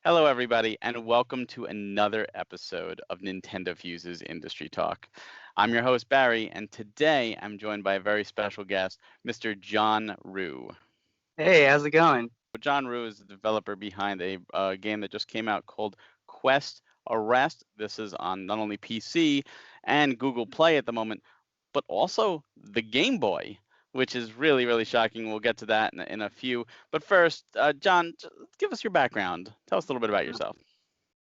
Hello, everybody, and welcome to another episode of NintendoFuse's Industry Talk. I'm your host, Barry, and today I'm joined by a very special guest, Mr. John Roo. Hey, how's it going? John Roo is the developer behind a game that just came out called Quest Arrest. This is on not only PC and Google Play at the moment, but also the Game Boy, which is really, really shocking. We'll get to that in a few. But first, John, give us your background. Tell us a little bit about yourself.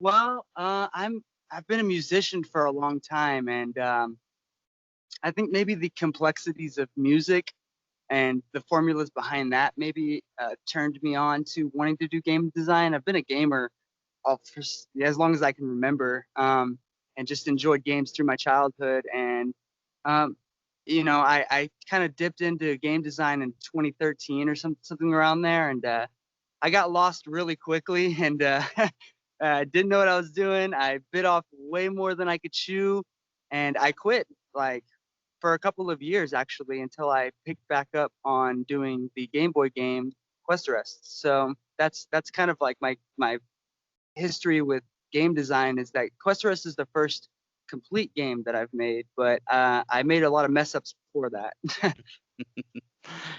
I've been a musician for a long time, and I think maybe the complexities of music and the formulas behind that maybe turned me on to wanting to do game design. I've been a gamer as long as I can remember, and just enjoyed games through my childhood. And um, I kind of dipped into game design in 2013 or something around there, and I got lost really quickly and didn't know what I was doing. I bit off way more than I could chew, and I quit like for a couple of years actually until I picked back up on doing the Game Boy game Quest Arrest. So that's kind of like my history with game design is that Quest Arrest is the first complete game that I've made, but I made a lot of mess ups before that.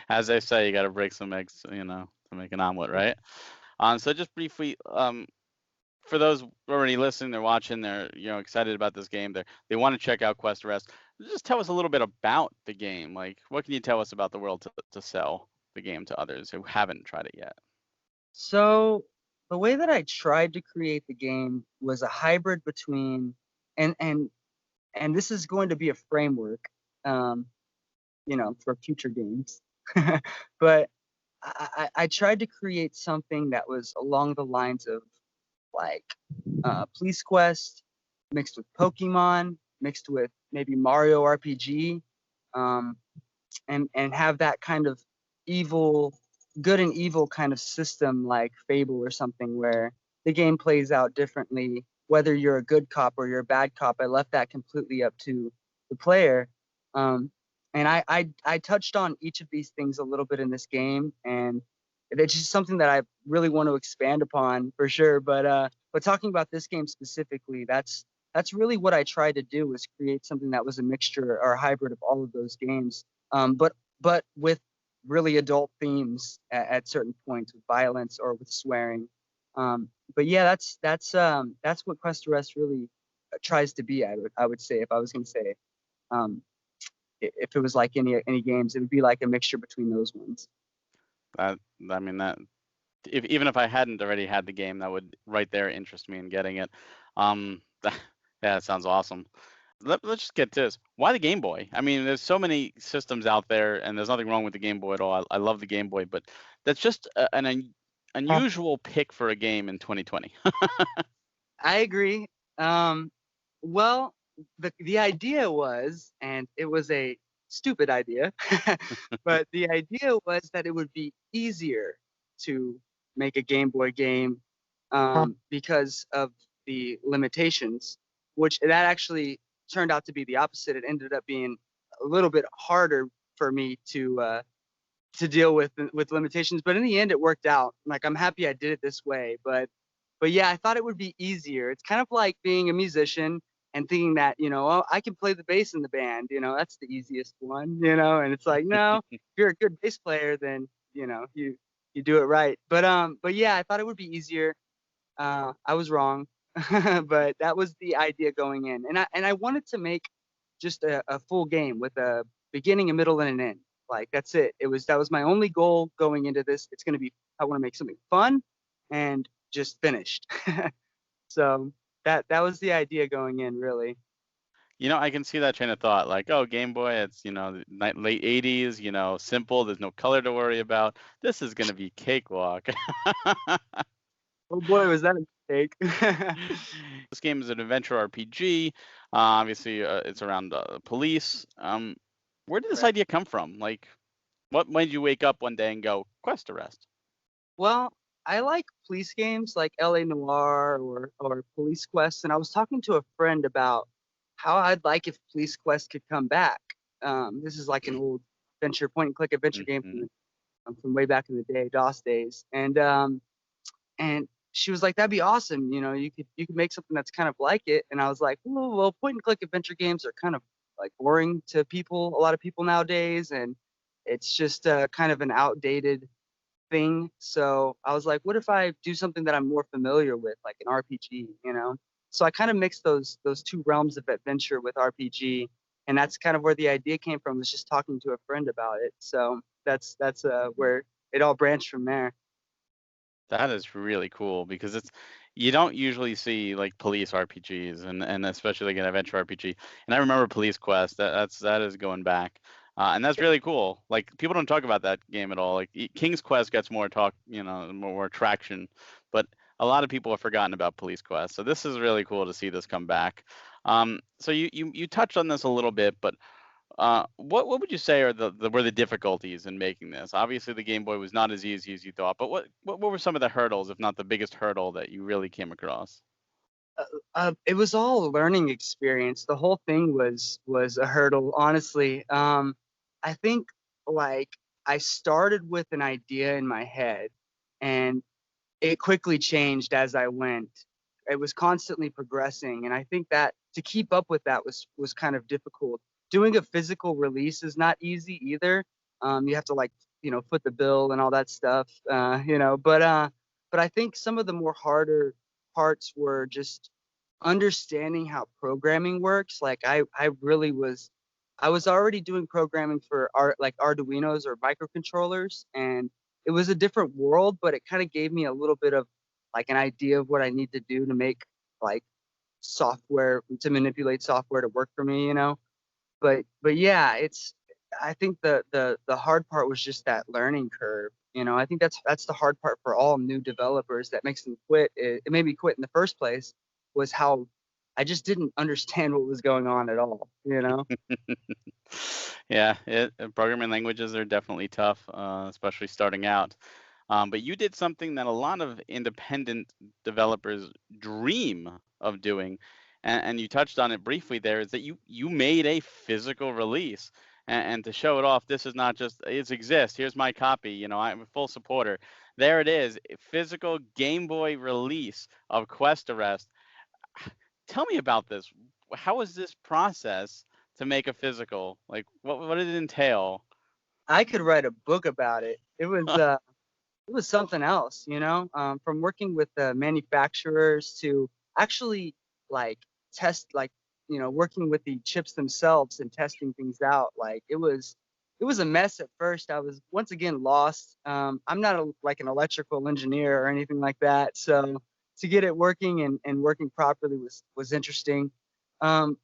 As they say, you got to break some eggs, to make an omelet, right? So just briefly, for those already listening, they're watching, they're excited about this game, they want to check out Quest Rest. Just tell us a little bit about the game. Like, what can you tell us about the world to sell the game to others who haven't tried it yet? So the way that I tried to create the game was a hybrid between and and and this is going to be a framework, um, for future games. But I tried to create something that was along the lines of like Police Quest mixed with Pokemon, mixed with maybe Mario RPG, um, and have that kind of evil, good and evil kind of system like Fable or something where the game plays out differently. Whether you're a good cop or you're a bad cop, I left that completely up to the player. Um, and I touched on each of these things a little bit in this game, and it's just something that I really want to expand upon for sure. But talking about this game specifically, that's really what I tried to do was create something that was a mixture or a hybrid of all of those games, but with really adult themes at certain points with violence or with swearing. But yeah, that's what Quest Arrest really tries to be. I would say if I was going to say um, if it was like any games, it would be like a mixture between those ones. That I mean that if even if I hadn't already had the game, that would right there interest me in getting it. Yeah, that sounds awesome. Let's just get to this. Why the Game Boy? I mean, there's so many systems out there, and there's nothing wrong with the Game Boy at all. I love the Game Boy, but that's just unusual pick for a game in 2020. I agree. Um, well, the idea was, and it was a stupid idea, but the idea was that it would be easier to make a Game Boy game because of the limitations, which that actually turned out to be the opposite. It ended up being a little bit harder for me to deal with limitations, but in the end, it worked out. Like I'm happy I did it this way, but yeah, I thought it would be easier. It's kind of like being a musician and thinking that, oh, I can play the bass in the band, that's the easiest one, and it's like, no, if you're a good bass player, then, you do it right. But yeah, I thought it would be easier. I was wrong, but that was the idea going in. And I wanted to make just a full game with a beginning, a middle, and an end. Like that's it. That was my only goal going into this. It's gonna be I want to make something fun and just finished. So that was the idea going in, really. I can see that train of thought. Like, oh, Game Boy, it's the late '80s. Simple. There's no color to worry about. This is gonna be cakewalk. Oh boy, was that a mistake. This game is an adventure RPG. Obviously, it's around police. Where did this Right. idea come from? Like, what made you wake up one day and go, Quest Arrest? Well, I like police games like LA Noire or Police Quest, and I was talking to a friend about how I'd like if Police Quest could come back. This is like an old adventure point and click adventure game Hmm. from way back in the day, DOS days, and she was like, "That'd be awesome. You could make something that's kind of like it." And I was like, "Well, point and click adventure games are kind of like boring to people, a lot of people nowadays, and it's just kind of an outdated thing." So I was like, "What if I do something that I'm more familiar with, like an RPG?" So I kind of mixed those two realms of adventure with RPG, and that's kind of where the idea came from. Was just talking to a friend about it. So that's where it all branched from there. That is really cool because it's you don't usually see like police RPGs and especially like an adventure RPG. And I remember Police Quest. That is going back, and that's really cool. Like people don't talk about that game at all. Like King's Quest gets more talk, more traction, but a lot of people have forgotten about Police Quest. So this is really cool to see this come back. So you touched on this a little bit, but what would you say are were the difficulties in making this? Obviously, the Game Boy was not as easy as you thought, but what were some of the hurdles, if not the biggest hurdle that you really came across? It was all a learning experience. The whole thing was a hurdle, honestly. I think like I started with an idea in my head, and it quickly changed as I went. It was constantly progressing, and I think that to keep up with that was kind of difficult. Doing a physical release is not easy either. You have to like foot the bill and all that stuff. But I think some of the more harder parts were just understanding how programming works. Like I was already doing programming for like Arduinos or microcontrollers, and it was a different world, but it kind of gave me a little bit of like an idea of what I need to do to make like software to manipulate software to work for me. But yeah, I think the hard part was just that learning curve. I think that's the hard part for all new developers that makes them quit. It made me quit in the first place was how I just didn't understand what was going on at all. Yeah, programming languages are definitely tough, especially starting out. But you did something that a lot of independent developers dream of doing, and you touched on it briefly there, is that you made a physical release. And to show it off, this is not just it exists. Here's my copy. I'm a full supporter. There it is, a physical Game Boy release of Quest Arrest. Tell me about this. How was this process to make a physical? Like, what did it entail? I could write a book about it. It was something else. From working with the manufacturers to actually like test, like working with the chips themselves and testing things out. Like it was a mess at first. I was once again lost. I'm not like an electrical engineer or anything like that, so to get it working and working properly was interesting. Um,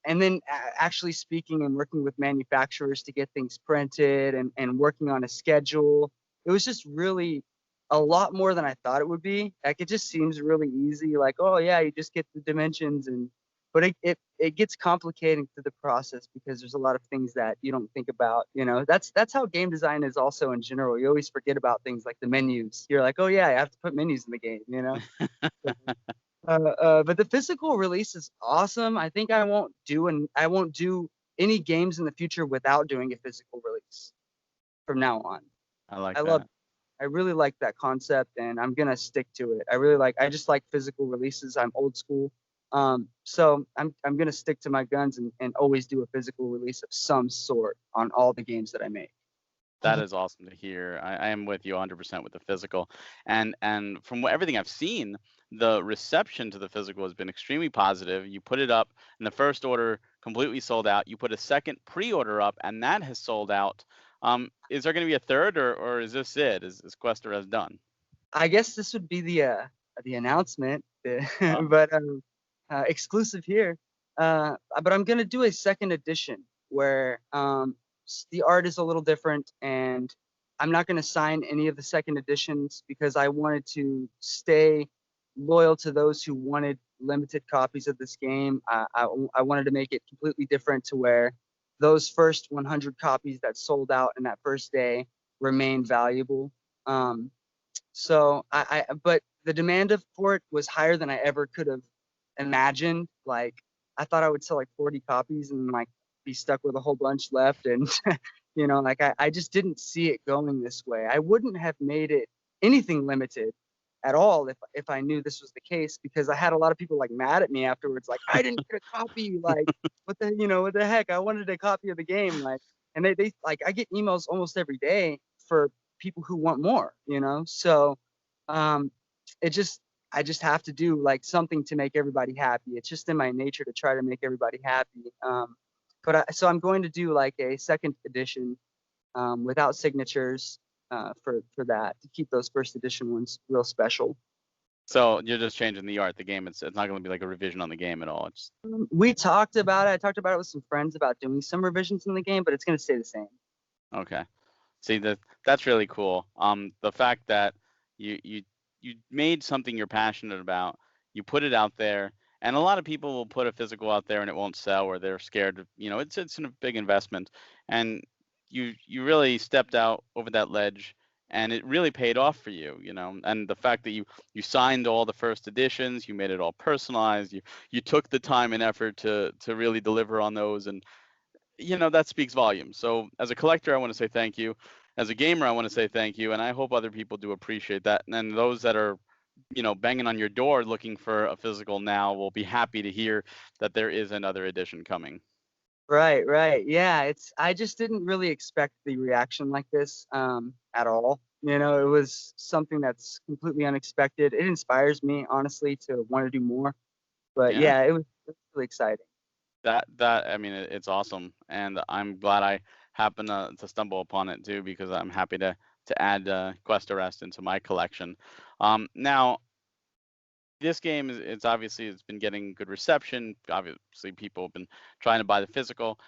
and then actually speaking and working with manufacturers to get things printed and working on a schedule, it was just really a lot more than I thought it would be. Like it just seems really easy, like, oh yeah, you just get the dimensions, but it gets complicated through the process because there's a lot of things that you don't think about. That's how game design is also in general. You always forget about things like the menus. You're like, oh yeah, I have to put menus in the game. But the physical release is awesome. I think I won't do any games in the future without doing a physical release from now on. I like I love that. I really like that concept, and I'm gonna stick to it. I just like physical releases. I'm old school. So I'm gonna stick to my guns and always do a physical release of some sort on all the games that I make. That is awesome to hear. I am with you 100% with the physical, and from everything I've seen, the reception to the physical has been extremely positive. You put it up, and the first order completely sold out. You put a second pre-order up, and that has sold out. Is there going to be a third, or is this it? Is Quester as done? I guess this would be the announcement, Oh, but exclusive here. But I'm gonna do a second edition where the art is a little different, and I'm not gonna sign any of the second editions because I wanted to stay loyal to those who wanted limited copies of this game. I wanted to make it completely different to where those first 100 copies that sold out in that first day remain valuable. Um, but the demand for it was higher than I ever could have imagined. Like I thought I would sell like 40 copies and like be stuck with a whole bunch left, and like I just didn't see it going this way. I wouldn't have made it anything limited at all if I knew this was the case, because I had a lot of people like mad at me afterwards, like, I didn't get a copy, like, what the heck? I wanted a copy of the game, like, and they like, I get emails almost every day for people who want more, so um it just I just have to do like something to make everybody happy. It's just in my nature to try to make everybody happy. So I'm going to do like a second edition, without signatures, for that, to keep those first edition ones real special. So you're just changing the art, the game. It's not going to be like a revision on the game at all. It's We talked about it. I talked about it with some friends about doing some revisions in the game, but it's going to stay the same. okay. See, that's really cool. The fact that you made something you're passionate about, you put it out there, and a lot of people will put a physical out there and it won't sell, or they're scared. It's a big investment, and you really stepped out over that ledge, and it really paid off for you. And the fact that you signed all the first editions, you made it all personalized, you took the time and effort to really deliver on those, and that speaks volumes. So as a collector, I want to say thank you. As a gamer, I want to say thank you, and I hope other people do appreciate that. And then those that are, banging on your door looking for a physical now will be happy to hear that there is another edition coming. Right, right. Yeah, I just didn't really expect the reaction like this, at all. It was something that's completely unexpected. It inspires me, honestly, to want to do more. But Yeah, yeah, it was really exciting. that I mean, it's awesome, and I'm glad I happened to stumble upon it too, because I'm happy to add Quest Arrest into my collection. Now this game is it's been getting good reception. Obviously, people have been trying to buy the physical.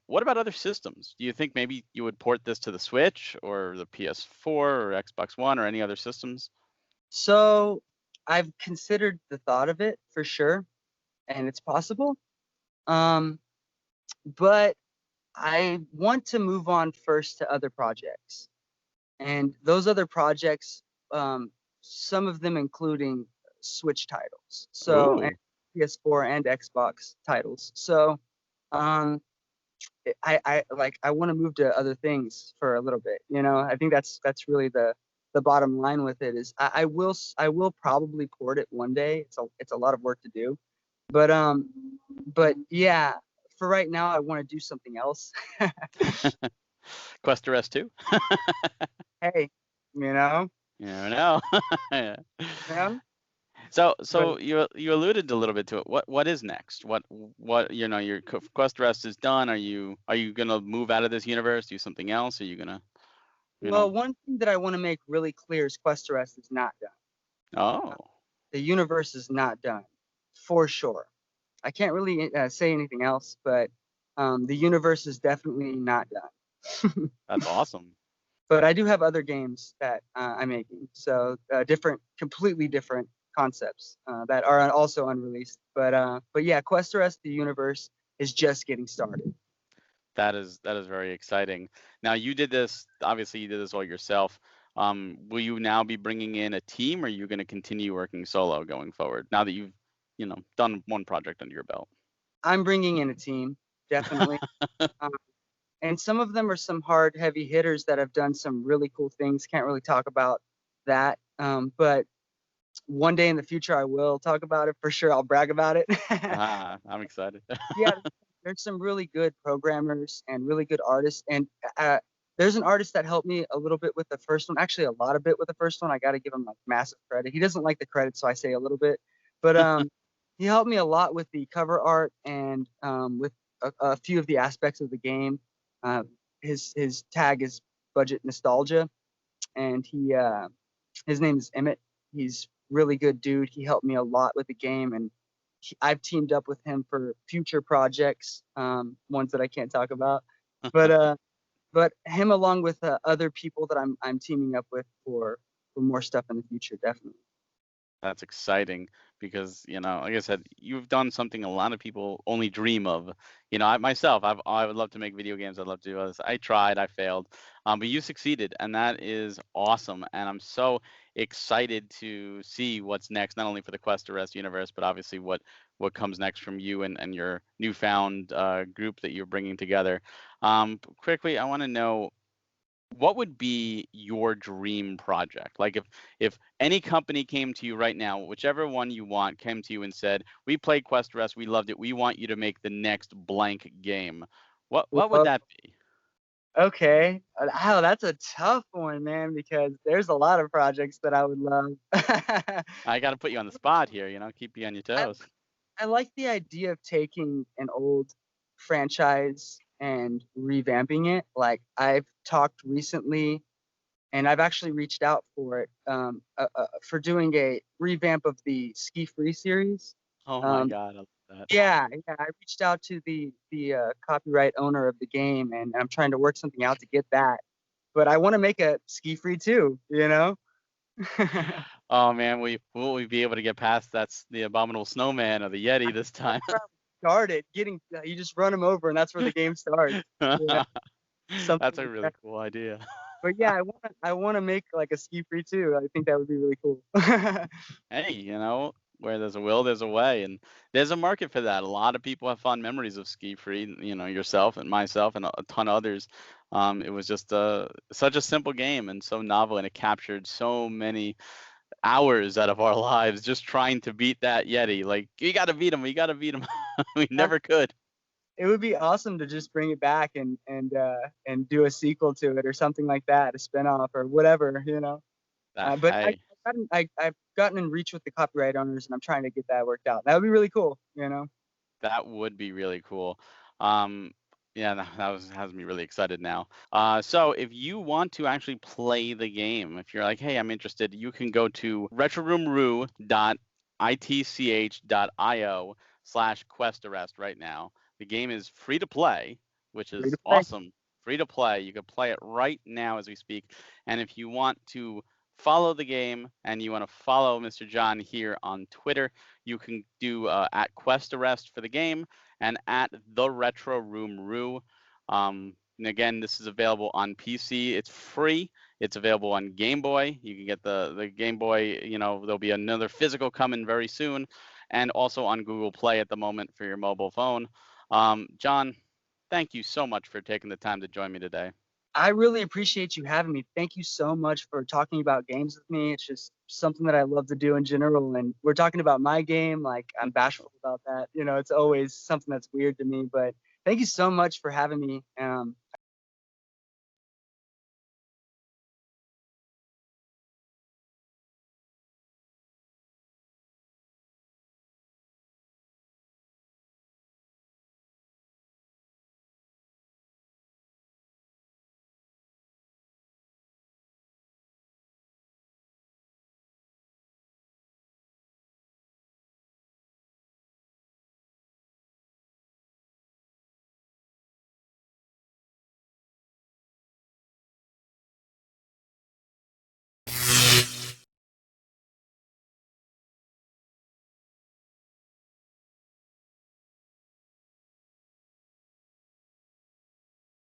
What about other systems? Do you think maybe you would port this to the Switch or the PS4 or Xbox One or any other systems? So I've considered the thought of it for sure, and it's possible. Um, but I want to move on first to other projects. And those other projects, um, some of them including Switch titles, and Ooh, PS4 and Xbox titles. So um, I want to move to other things for a little bit. I think that's really the bottom line with it is I will probably port it one day. It's a lot of work to do, but yeah, for right now I want to do something else. Quest Arrest 2? Hey, you know, You never know. Yeah. you know, but So you alluded a little bit to it. What is next? What your Quest Arrest is done. Are you gonna move out of this universe? Do something else? Are you gonna you know? well, one thing that I want to make really clear is Quest Arrest is not done. Oh, The universe is not done, for sure. I can't really say anything else, but the universe is definitely not done. that's awesome. But I do have other games that I'm making, so completely different concepts that are also unreleased. But yeah, Quest Arrest, the universe is just getting started. That is very exciting. Now you did this. Obviously, you did this all yourself. Will you now be bringing in a team, or are you going to continue working solo going forward? Now that you've done one project under your belt. I'm bringing in a team, definitely. Um, and some of them are some hard, heavy hitters that have done some really cool things. Can't really talk about that, but one day in the future I will talk about it for sure. I'll brag about it. I'm excited. Yeah, there's some really good programmers and really good artists, and there's an artist that helped me a little bit with the first one. Actually, a lot of bit with the first one. I got to give him like massive credit. He doesn't like the credit, so I say a little bit, but he helped me a lot with the cover art and with a few of the aspects of the game. Uh, his tag is budget nostalgia, and his name is Emmett. He's really good dude. He helped me a lot with the game, and I've teamed up with him for future projects, ones that I can't talk about. But but him along with other people that I'm teaming up with for more stuff in the future, definitely. That's exciting because, like I said, you've done something a lot of people only dream of. I myself, I would love to make video games. I'd love to do this. I tried, I failed, but you succeeded, and that is awesome. And I'm so excited to see what's next, not only for the Quest Arrest universe, but obviously what comes next from you and your newfound group that you're bringing together. Quickly, I want to know. what would be your dream project? Like if any company came to you right now, whichever one you want, came to you and said, "We played Quest Rest, we loved it. We want you to make the next blank game." What would Whoa, that be? okay. Oh, that's a tough one, man, because there's a lot of projects that I would love. I got to put you on the spot here, keep you on your I toes. I like the idea of taking an old franchise and revamping it. Like, I've talked recently, and I've actually reached out for it, for doing a revamp of the Ski Free series. Oh my Um, God, I love that. yeah, yeah, I reached out to the copyright owner of the game, and I'm trying to work something out to get that. But I want to make a Ski Free too, you know? Oh man, will we be able to get past that's the abominable snowman or the Yeti this time? That's where I started getting. You just run them over, and that's where the game starts. You know, something That's a like really that. cool idea. But yeah, I wanna make like a Ski Free too. I think that would be really cool. Hey, where there's a will, there's a way, and there's a market for that. A lot of people have fond memories of ski free. Yourself and myself and a ton of others. It was just such a simple game and so novel, and it captured so many hours out of our lives just trying to beat that Yeti. Like, you got to beat him. We got to beat him. We That never could. it would be awesome to just bring it back and do a sequel to it or something like that, a spinoff or whatever, you know. But Hey, I've gotten in reach with the copyright owners, and I'm trying to get that worked out. That would be really cool, you know. that would be really cool. Um, yeah, has me really excited now. So if you want to actually play the game, if you're like, hey, I'm interested, you can go to retroroomru.itch.io/quest arrest right now. The game is free to play, which Free to is play. awesome. Free to play. You can play it right now as we speak. And if you want to follow the game and you want to follow Mr. John here on Twitter, you can do at Quest Arrest for the game and at the Retro Room Roo. And again, this is available on PC. It's free. It's available on Game Boy. You can get the Game Boy. There'll be another physical coming very soon, and also on Google Play at the moment for your mobile phone. John, thank you so much for taking the time to join me today. I really appreciate you having me. Thank you so much for talking about games with me. It's just something that I love to do in general. And we're talking about my game. Like, I'm bashful about that. You know, it's always something that's weird to me. But thank you so much for having me.